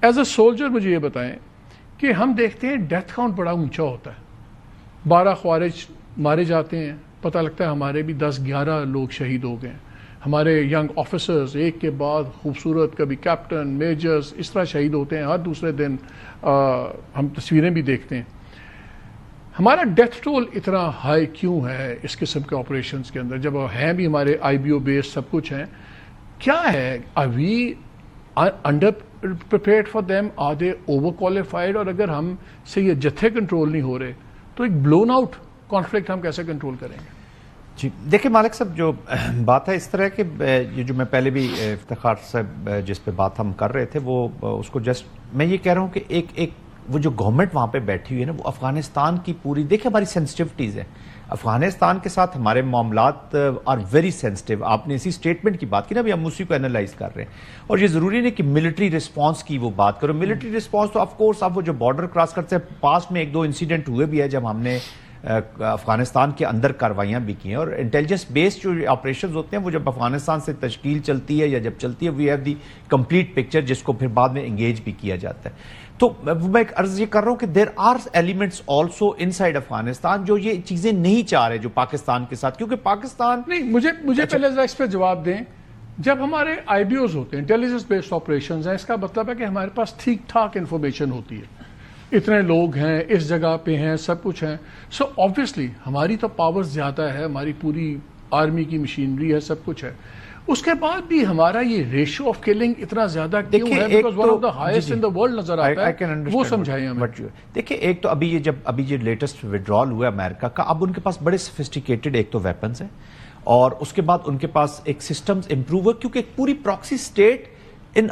As a soldier مجھے یہ بتائیں کہ ہم دیکھتے ہیں ڈیتھ کاؤنٹ بڑا اونچا ہوتا ہے، 12 خوارج مارے جاتے ہیں، پتہ لگتا ہے ہمارے بھی 10-11 لوگ شہید ہو گئے ہیں، ہمارے ینگ آفیسرز ایک کے بعد خوبصورت، کبھی کیپٹن، میجرز اس طرح شہید ہوتے ہیں، ہر دوسرے دن ہم تصویریں بھی دیکھتے ہیں۔ ہمارا ڈیتھ ٹول اتنا ہائی کیوں ہے اس قسم کے آپریشنز کے اندر، جب ہیں بھی ہمارے آئی بی او بیس سب کچھ ہیں؟ کیا ہے؟ Are we under prepared for them? Are they overqualified? اور اگر ہم سے یہ جتھے کنٹرول نہیں ہو رہے تو ایک بلون آؤٹ کانفلکٹ ہم کیسے کنٹرول کریں گے؟ جی دیکھیں مالک صاحب، جو بات ہے اس طرح کہ یہ جو میں پہلے بھی افتخار صاحب جس پہ بات ہم کر رہے تھے وہ اس کو جسٹ میں یہ کہہ رہا ہوں کہ ایک وہ جو گورنمنٹ وہاں پہ بیٹھی ہوئی ہے نا، وہ افغانستان کی پوری دیکھیں ہماری سینسٹیوٹیز ہیں، افغانستان کے ساتھ ہمارے معاملات آر ویری سینسٹیو۔ آپ نے اسی اسٹیٹمنٹ کی بات کی نا، ابھی ہم اسی کو انالائز کر رہے ہیں، اور یہ ضروری نہیں کہ ملٹری رسپانس کی وہ بات کرو۔ ملٹری رسپانس تو آف کورس آپ وہ جو بارڈر کراس کرتے ہیں، پاسٹ میں 1-2 انسیڈنٹ ہوئے بھی ہے جب ہم نے افغانستان کے اندر کاروائیاں بھی کی ہیں، اور انٹیلیجنس بیس جو آپریشنز ہوتے ہیں وہ جب افغانستان سے تشکیل چلتی ہے یا جب چلتی ہے، we have the complete picture جس کو پھر بعد میں انگیج بھی کیا جاتا ہے۔ تو میں ایک عرض یہ کر رہا ہوں کہ there are elements also inside Afghanistan جو یہ چیزیں نہیں چاہ رہے جو پاکستان کے ساتھ، کیونکہ پاکستان نہیں، مجھے پہلے ذرا اس پہ جواب دیں۔ جب ہمارے آئی بی اوز ہوتے ہیں، انٹیلیجنس بیسڈ آپریشنز ہیں، اس کا مطلب ہے کہ ہمارے پاس ٹھیک ٹھاک انفارمیشن ہوتی ہے، اتنے لوگ ہیں، اس جگہ پہ ہیں، سب کچھ ہیں، سو آبویسلی ہماری تو پاور زیادہ ہے، ہماری پوری آرمی کی مشینری ہے، سب کچھ ہے، اس کے بعد بھی ہمارا یہ ریشو آف کلنگ اتنا زیادہ کیوں ہے؟ Because one of the highest in the world نظر آتا ہے، وہ سمجھائیں ہمیں۔ دیکھیں ایک تو ابھی یہ لیٹسٹ وڈرال ہوا امریکہ کا، اب ان کے پاس بڑے سفسٹیکیٹڈ ایک تو ویپنز ہیں، اور اس کے بعد ان کے پاس ایک سسٹمز امپروو ہوئے، کیونکہ ایک پوری proxy state in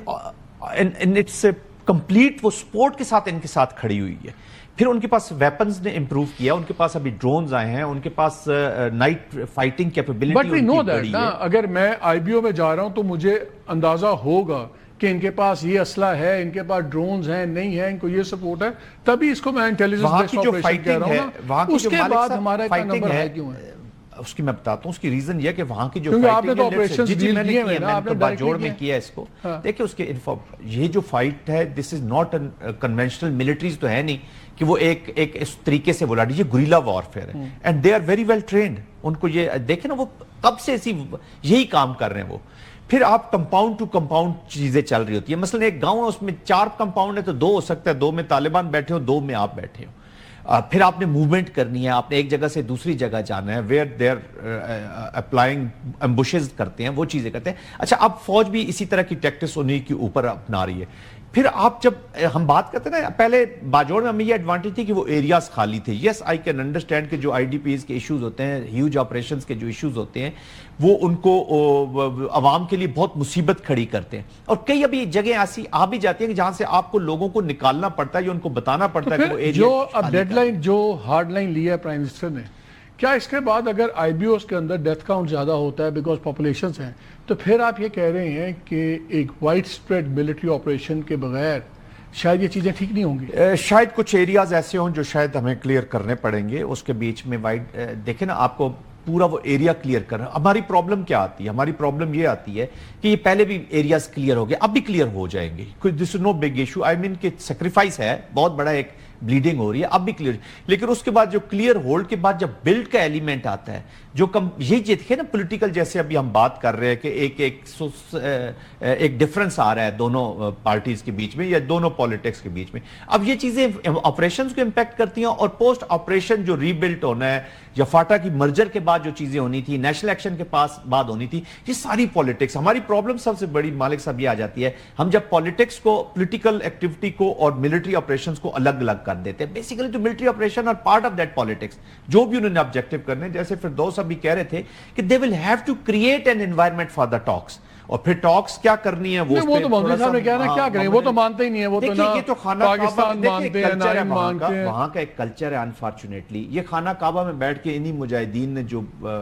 its complete وہ سپورٹ کے ساتھ ان کے ساتھ کھڑی ہوئی ہے۔ پھر ان کے پاس ویپنز نے امپروو کیا، ان کے پاس ابھی ڈرونز آئے ہیں، ان کے پاس night fighting capability but we know that نا، اگر میں آئی بی او میں جا رہا ہوں تو مجھے اندازہ ہوگا کہ ان کے پاس یہ اسلحہ ہے، ان کے پاس ڈرونز ہیں، نہیں ہے، ان کو یہ سپورٹ ہے، تبھی اس کو میں انٹیلیجنس بیسڈ آپریشن کہہ رہا ہوں نا۔ اس کے بعد ہمارا اتنا نمبر ہے کیوں ہے؟ اس کی میں بتاتا ہوں، اس کی ریزن یہ کہ وہاں کی جو فائٹنگ باجوڑ میں کیا اس کو دیکھیں، اس کے یہ جو فائٹ ہے دس از ناٹ کنونشنل ملٹریز تو ہے نہیں کہ وہ ایک اس طریقے سے بولا، یہ گریلا وارفیئر ہے، and they are very well trained. ان کو یہ دیکھیں نا، وہ کب سے یہی کام کر رہے ہیں وہ۔ پھر آپ کمپاؤنڈ ٹو کمپاؤنڈ چیزیں چل رہی ہوتی ہیں، مثلا ایک گاؤں ہے اس میں 4 کمپاؤنڈ ہے تو 2 ہو سکتا ہے، 2 میں طالبان بیٹھے ہوں، 2 میں آپ بیٹھے ہوں۔ پھر آپ نے موومنٹ کرنی ہے، آپ نے ایک جگہ سے دوسری جگہ جانا ہے، ویئر دے آر اپلائنگ ایمبوشز کرتے ہیں، وہ چیزیں کرتے ہیں۔ اچھا، اب فوج بھی اسی طرح کی ٹیکٹس انہیں کے اوپر اپنا رہی ہے۔ پھر آپ جب ہم بات کرتے ہیں نا، پہلے باجوڑ میں ہمیں یہ ایڈوانٹیج تھی کہ وہ ایریاز خالی تھے۔ یس آئی کین انڈرسٹینڈ کہ جو آئی ڈی پیز کے ایشوز ہوتے ہیں، ہیوج آپریشنز کے جو ایشوز ہوتے ہیں، وہ ان کو عوام کے لیے بہت مصیبت کھڑی کرتے ہیں، اور کئی ابھی جگہیں ایسی آ بھی جاتی ہیں کہ جہاں سے آپ کو لوگوں کو نکالنا پڑتا ہے یا ان کو بتانا پڑتا ہے کہ وہ ایریا جو اب ڈیڈ لائن، جو ہارڈ لائن لیا ہے پرائم منسٹر نے، کیا اس کے بعد اگر آئی بی اوز کے اندر ڈیتھ کاؤنٹ زیادہ ہوتا ہے بیکاز پاپولیشنز ہیں، تو پھر آپ یہ کہہ رہے ہیں کہ ایک وائڈ اسپریڈ ملٹری آپریشن کے بغیر شاید یہ چیزیں ٹھیک نہیں ہوں گی؟ شاید کچھ ایریاز ایسے ہوں جو شاید ہمیں کلیئر کرنے پڑیں گے، اس کے بیچ میں وائڈ دیکھیں نا، آپ کو پورا وہ ایریا کلیئر کرنا۔ ہماری پرابلم کیا آتی ہے؟ ہماری پرابلم یہ آتی ہے کہ یہ پہلے بھی ایریاز کلیئر ہو گئے، اب بھی کلیئر ہو جائیں گے، دس از نو بگ ایشو، آئی مین کہ سیکریفائس ہے بہت بڑا، ایک بلیڈنگ ہو رہی ہے، اب بھی کلیئر، لیکن اس کے بعد جو کلیئر ہولڈ کے بعد جب بلڈ کا ایلیمنٹ آتا ہے، جو یہ دیکھیں نا پولیٹیکل، جیسے ابھی ہم بات کر رہے ہیں کہ ایک ڈفرنس آ رہا ہے دونوں پارٹیز کے بیچ میں یا دونوں پالیٹکس کے بیچ میں، اب یہ چیزیں آپریشنز کو امپیکٹ کرتی ہیں، اور پوسٹ آپریشن جو ری بلٹ ہونا ہے یا فاٹا کی مرجر کے بعد جو چیزیں ہونی تھی، نیشنل ایکشن کے پاس بعد ہونی تھی، یہ ساری پالیٹکس ہماری پرابلم سب سے بڑی مالک صاحب یہ آ جاتی ہے، ہم جب پالیٹکس کو، پولیٹیکل ایکٹیویٹی کو اور ملٹری آپریشنز کو الگ الگ کر دیتے ہیں۔ بیسیکلی تو ملٹری آپریشن اور پارٹ آف دیٹ پالیٹکس جو بھی انہوں نے آبجیکٹو کرنے، جیسے فردوس ابھی کہہ رہے تھے کہ they will have to create an environment for the talks, اور پھر ٹاکس کیا کرنی ہے وہ تو مودی صاحب نے کہا نا کیا کریں، وہ تو مانتے ہی نہیں ہیں، وہ تو نہ پاکستان مانتے ہیں نہ ہم مانتے ہیں۔ وہاں کا ایک کلچر ہے انفارچونیٹلی، یہ خانہ کعبہ میں بیٹھ کے انہی مجاہدین نے جو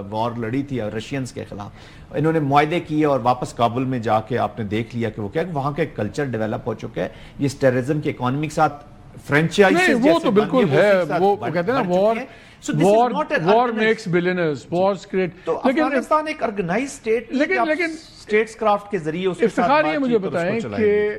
وار لڑی تھی رشینز کے خلاف، انہوں نے معاہدے کیے اور واپس کابل میں جا کے آپ نے دیکھ لیا کہ وہ کیا، وہاں کا ایک کلچر ڈیولپ ہو چکا ہے، یہ ٹیررزم کی اکانومی کے ساتھ فرینچائزز، وہ تو بالکل ہے، وہ کہتے ہیں نا وار میکس بلینئرز، وارز کریٹ، لیکن افغانستان ایک آرگنائز اسٹیٹ، لیکن اسٹیٹس کرافٹ کے ذریعے اس کے ساتھ افتخار یہ مجھے بتائیں کہ